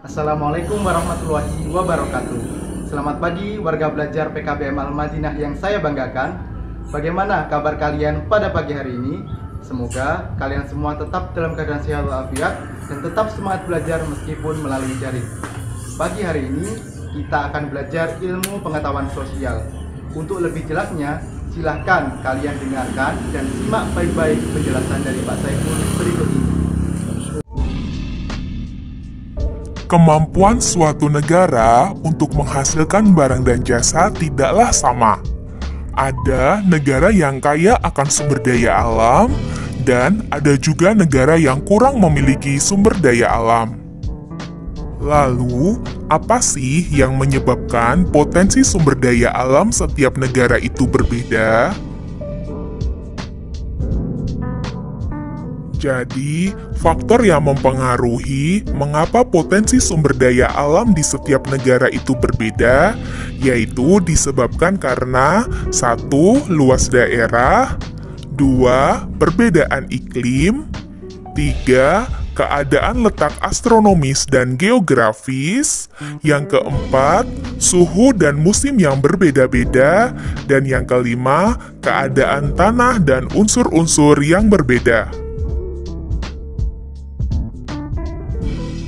Assalamualaikum warahmatullahi wabarakatuh. Selamat pagi warga belajar PKBM Al-Madinah yang saya banggakan. Bagaimana kabar kalian pada pagi hari ini? Semoga kalian semua tetap dalam keadaan sehat walafiat dan tetap semangat belajar meskipun melalui daring. Pagi hari ini kita akan belajar ilmu pengetahuan sosial. Untuk lebih jelasnya, silahkan kalian dengarkan dan simak baik-baik penjelasan dari Pak Saiful berikut ini. Kemampuan suatu negara untuk menghasilkan barang dan jasa tidaklah sama. Ada negara yang kaya akan sumber daya alam, dan ada juga negara yang kurang memiliki sumber daya alam. Lalu, apa sih yang menyebabkan potensi sumber daya alam setiap negara itu berbeda? Jadi, faktor yang mempengaruhi mengapa potensi sumber daya alam di setiap negara itu berbeda, yaitu disebabkan karena 1. Luas daerah, 2. Perbedaan iklim, 3. Keadaan letak astronomis dan geografis, yang keempat, suhu dan musim yang berbeda-beda, dan yang kelima, keadaan tanah dan unsur-unsur yang berbeda.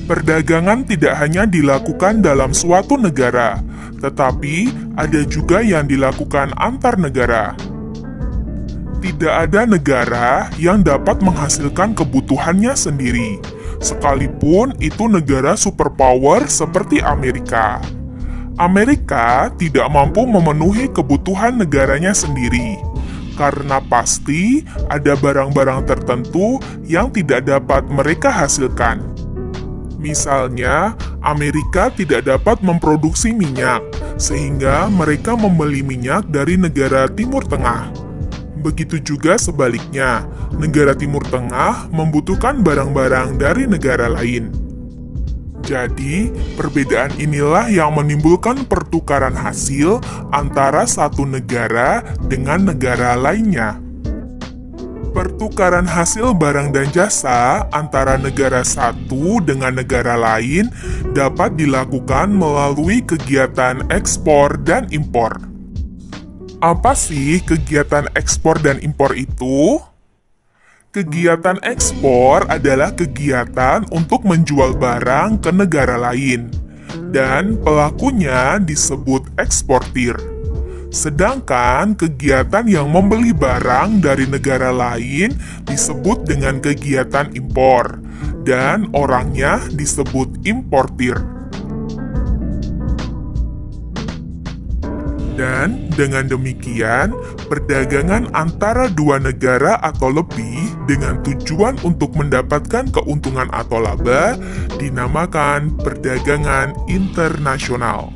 Perdagangan tidak hanya dilakukan dalam suatu negara, tetapi ada juga yang dilakukan antar negara. Tidak ada negara yang dapat menghasilkan kebutuhannya sendiri, sekalipun itu negara superpower seperti Amerika. Amerika tidak mampu memenuhi kebutuhan negaranya sendiri, karena pasti ada barang-barang tertentu yang tidak dapat mereka hasilkan. Misalnya, Amerika tidak dapat memproduksi minyak, sehingga mereka membeli minyak dari negara Timur Tengah. Begitu juga sebaliknya, negara Timur Tengah membutuhkan barang-barang dari negara lain. Jadi, perbedaan inilah yang menimbulkan pertukaran hasil antara satu negara dengan negara lainnya. Pertukaran hasil barang dan jasa antara negara satu dengan negara lain dapat dilakukan melalui kegiatan ekspor dan impor. Apa sih kegiatan ekspor dan impor itu? Kegiatan ekspor adalah kegiatan untuk menjual barang ke negara lain, dan pelakunya disebut eksportir. Sedangkan kegiatan yang membeli barang dari negara lain disebut dengan kegiatan impor, dan orangnya disebut importir. Dan dengan demikian, perdagangan antara dua negara atau lebih dengan tujuan untuk mendapatkan keuntungan atau laba dinamakan perdagangan internasional.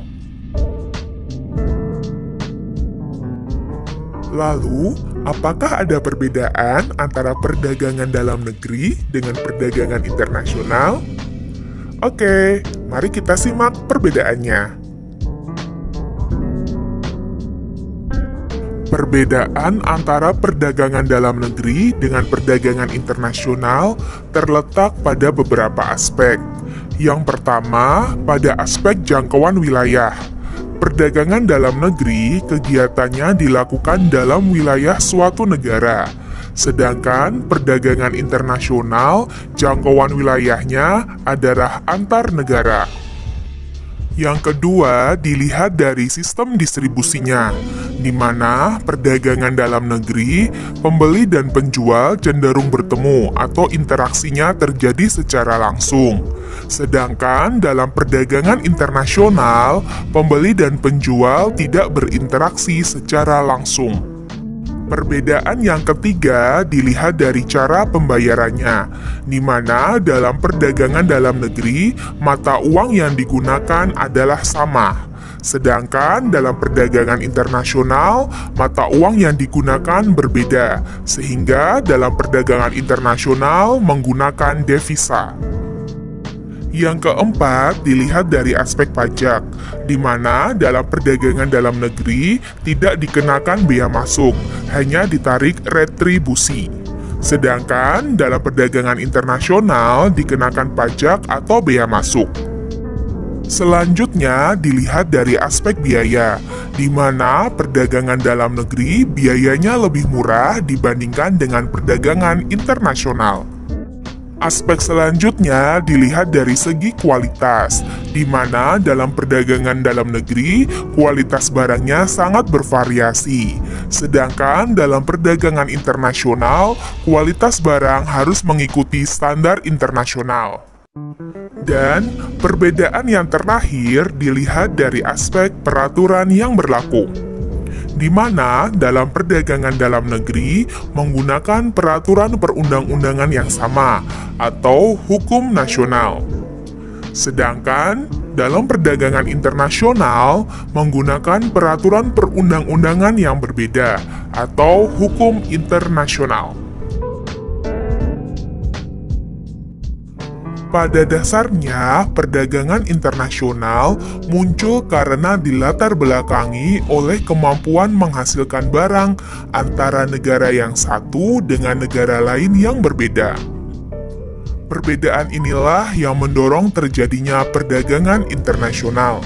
Lalu, apakah ada perbedaan antara perdagangan dalam negeri dengan perdagangan internasional? Oke, mari kita simak perbedaannya. Perbedaan antara perdagangan dalam negeri dengan perdagangan internasional terletak pada beberapa aspek. Yang pertama, pada aspek jangkauan wilayah. Perdagangan dalam negeri kegiatannya dilakukan dalam wilayah suatu negara, sedangkan perdagangan internasional jangkauan wilayahnya adalah antar negara. Yang kedua, dilihat dari sistem distribusinya, di mana perdagangan dalam negeri, pembeli dan penjual cenderung bertemu atau interaksinya terjadi secara langsung. Sedangkan dalam perdagangan internasional, pembeli dan penjual tidak berinteraksi secara langsung. Perbedaan yang ketiga dilihat dari cara pembayarannya, di mana dalam perdagangan dalam negeri, mata uang yang digunakan adalah sama. Sedangkan dalam perdagangan internasional, mata uang yang digunakan berbeda, sehingga dalam perdagangan internasional menggunakan devisa. Yang keempat, dilihat dari aspek pajak, di mana dalam perdagangan dalam negeri tidak dikenakan bea masuk, hanya ditarik retribusi. Sedangkan dalam perdagangan internasional dikenakan pajak atau bea masuk. Selanjutnya dilihat dari aspek biaya, di mana perdagangan dalam negeri biayanya lebih murah dibandingkan dengan perdagangan internasional. Aspek selanjutnya dilihat dari segi kualitas, di mana dalam perdagangan dalam negeri, kualitas barangnya sangat bervariasi. Sedangkan dalam perdagangan internasional, kualitas barang harus mengikuti standar internasional. Dan perbedaan yang terakhir dilihat dari aspek peraturan yang berlaku, di mana dalam perdagangan dalam negeri menggunakan peraturan perundang-undangan yang sama atau hukum nasional. Sedangkan dalam perdagangan internasional menggunakan peraturan perundang-undangan yang berbeda atau hukum internasional. Pada dasarnya, perdagangan internasional muncul karena dilatar belakangi oleh kemampuan menghasilkan barang antara negara yang satu dengan negara lain yang berbeda. Perbedaan inilah yang mendorong terjadinya perdagangan internasional.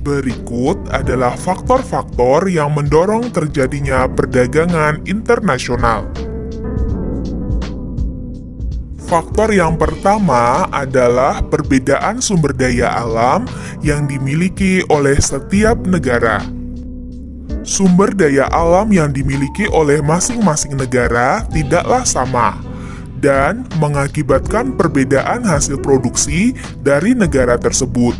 Berikut adalah faktor-faktor yang mendorong terjadinya perdagangan internasional. Faktor yang pertama adalah perbedaan sumber daya alam yang dimiliki oleh setiap negara. Sumber daya alam yang dimiliki oleh masing-masing negara tidaklah sama dan mengakibatkan perbedaan hasil produksi dari negara tersebut.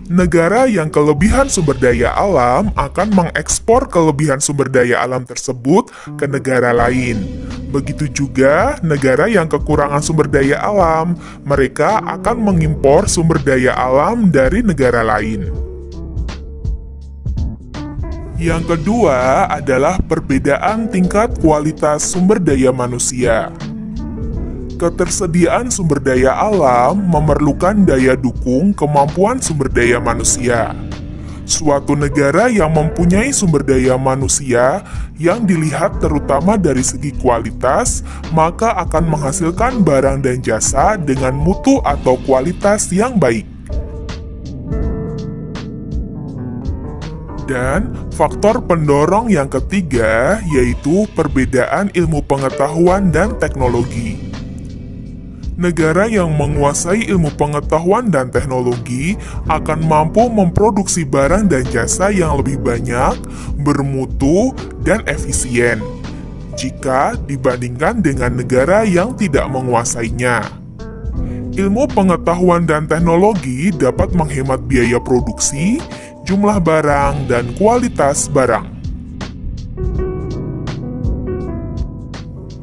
Negara yang kelebihan sumber daya alam akan mengekspor kelebihan sumber daya alam tersebut ke negara lain. Begitu juga negara yang kekurangan sumber daya alam, mereka akan mengimpor sumber daya alam dari negara lain. Yang kedua adalah perbedaan tingkat kualitas sumber daya manusia. Ketersediaan sumber daya alam memerlukan daya dukung kemampuan sumber daya manusia. Suatu negara yang mempunyai sumber daya manusia yang dilihat terutama dari segi kualitas, maka akan menghasilkan barang dan jasa dengan mutu atau kualitas yang baik. Dan faktor pendorong yang ketiga yaitu perbedaan ilmu pengetahuan dan teknologi. Negara yang menguasai ilmu pengetahuan dan teknologi akan mampu memproduksi barang dan jasa yang lebih banyak, bermutu, dan efisien jika dibandingkan dengan negara yang tidak menguasainya. Ilmu pengetahuan dan teknologi dapat menghemat biaya produksi, jumlah barang, dan kualitas barang.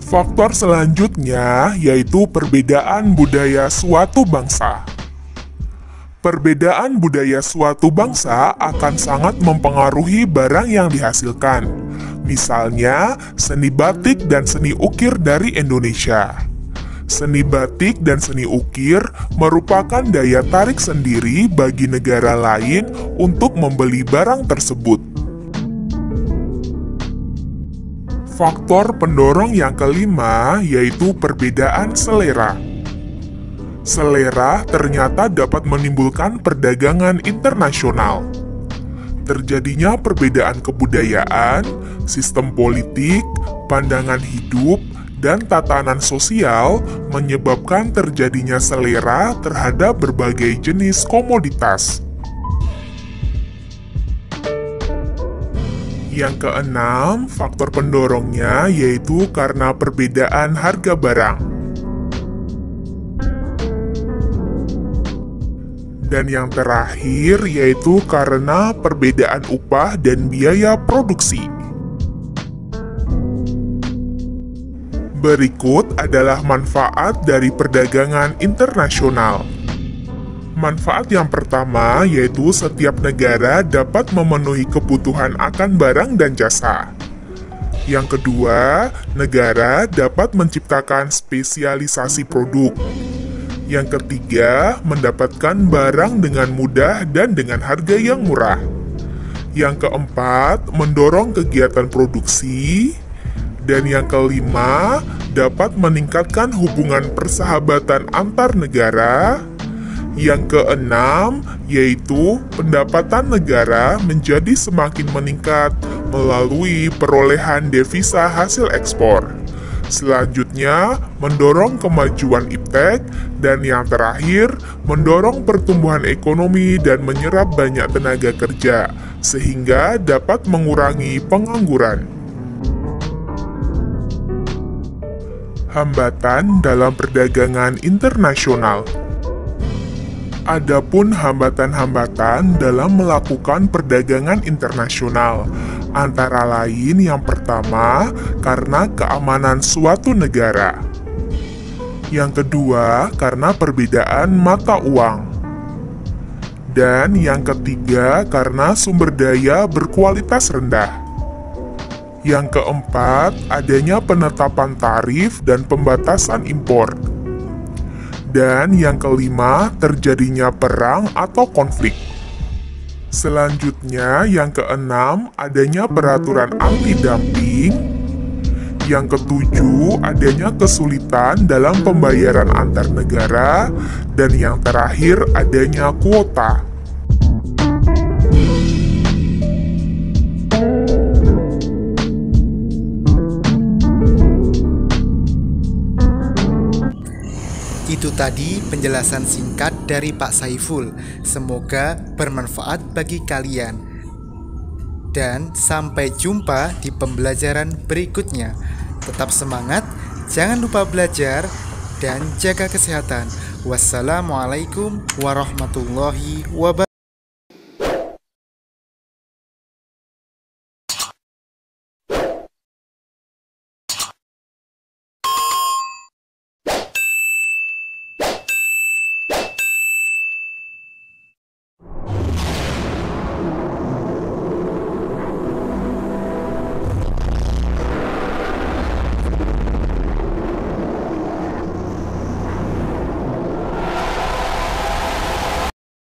Faktor selanjutnya yaitu perbedaan budaya suatu bangsa. Perbedaan budaya suatu bangsa akan sangat mempengaruhi barang yang dihasilkan. Misalnya, seni batik dan seni ukir dari Indonesia. Seni batik dan seni ukir merupakan daya tarik sendiri bagi negara lain untuk membeli barang tersebut. Faktor pendorong yang kelima yaitu perbedaan selera. Selera ternyata dapat menimbulkan perdagangan internasional. Terjadinya perbedaan kebudayaan, sistem politik, pandangan hidup, dan tatanan sosial menyebabkan terjadinya selera terhadap berbagai jenis komoditas. Yang keenam, faktor pendorongnya yaitu karena perbedaan harga barang. Dan yang terakhir yaitu karena perbedaan upah dan biaya produksi. Berikut adalah manfaat dari perdagangan internasional. Manfaat yang pertama yaitu setiap negara dapat memenuhi kebutuhan akan barang dan jasa. Yang kedua, negara dapat menciptakan spesialisasi produk. Yang ketiga, mendapatkan barang dengan mudah dan dengan harga yang murah. Yang keempat, mendorong kegiatan produksi. Dan yang kelima, dapat meningkatkan hubungan persahabatan antar negara. Yang keenam, yaitu pendapatan negara menjadi semakin meningkat melalui perolehan devisa hasil ekspor. Selanjutnya, mendorong kemajuan iptek, dan yang terakhir, mendorong pertumbuhan ekonomi dan menyerap banyak tenaga kerja, sehingga dapat mengurangi pengangguran. Hambatan dalam perdagangan internasional. Adapun hambatan-hambatan dalam melakukan perdagangan internasional, antara lain yang pertama, karena keamanan suatu negara. Yang kedua, karena perbedaan mata uang. Dan yang ketiga, karena sumber daya berkualitas rendah. Yang keempat, adanya penetapan tarif dan pembatasan impor. Dan yang kelima, terjadinya perang atau konflik. Selanjutnya, yang keenam, adanya peraturan anti-dumping. Yang ketujuh, adanya kesulitan dalam pembayaran antar negara. Dan yang terakhir, adanya kuota. Itu tadi penjelasan singkat dari Pak Saiful. Semoga bermanfaat bagi kalian. Dan sampai jumpa di pembelajaran berikutnya. Tetap semangat, jangan lupa belajar, dan jaga kesehatan. Wassalamualaikum warahmatullahi wabarakatuh.